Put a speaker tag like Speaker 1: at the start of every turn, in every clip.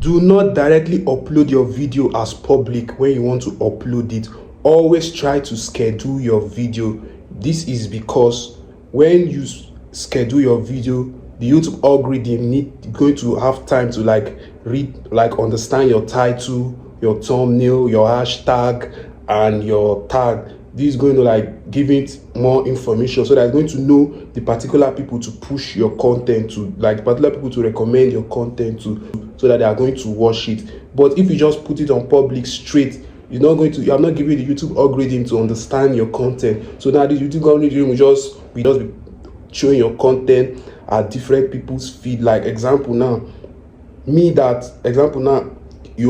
Speaker 1: Do not directly upload your video as public when you want to upload it. Always try to schedule your video. This is because when you schedule your video, the YouTube algorithm going to have time to understand your title, your thumbnail, your hashtag, and your tag. This is going to give it more information, so that it's going to know the particular people to push your content to, particular people to recommend your content to, so that they are going to watch it. But if you just put it on public straight, you are not giving the YouTube algorithm to understand your content. So now the YouTube algorithm will just be showing your content at different people's feed. Example now, you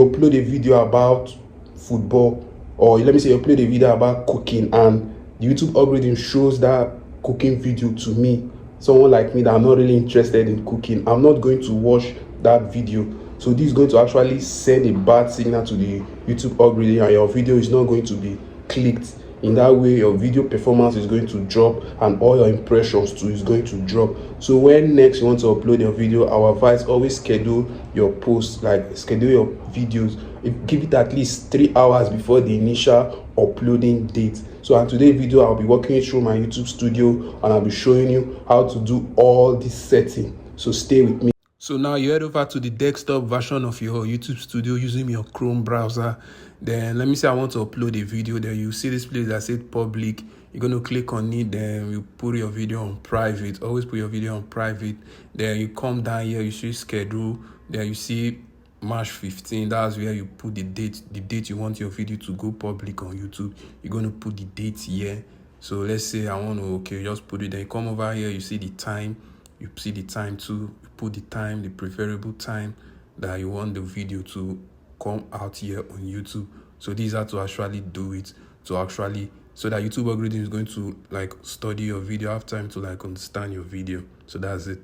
Speaker 1: upload a video about football, or let me say you upload a video about cooking, and the YouTube algorithm shows that cooking video to me, someone like me that I'm not really interested in cooking. I'm not going to watch that video. So this is going to actually send a bad signal to the YouTube algorithm, and your video is not going to be clicked. In that way, your video performance is going to drop, and all your impressions too is going to drop. So when next you want to upload your video, our advice, always schedule your posts, schedule your videos. Give it at least 3 hours before the initial uploading date. So on today's video, I'll be walking you through my YouTube studio, and I'll be showing you how to do all this setting. So stay with me. So now you head over to the desktop version of your YouTube studio using your Chrome browser. Then let me say I want to upload a video. Then you see this place that says public. You're going to click on it. Then you put your video on private. Always put your video on private. Then you come down here. You see schedule. Then you see March 15. That's where you put the date you want your video to go public on YouTube. You're going to put the date here. So let's say I want to, just put it. Then you come over here. You see the time. You see the time too. You put the time, the preferable time that you want the video to come out here on YouTube. So these are to actually do it, so that YouTube algorithm is going to study your video, have time to understand your video. So that's it.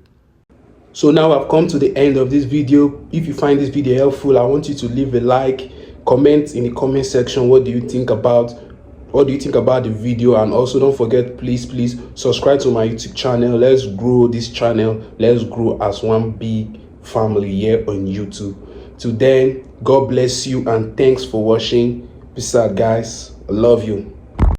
Speaker 1: So now I've come to the end of this video. If you find this video helpful, I want you to leave a like, comment in the comment section what do you think about the video, and also don't forget, please subscribe to my YouTube channel. Let's grow this channel. Let's grow as one big family here on YouTube. Till then, God bless you, and thanks for watching. Peace out, guys. I love you.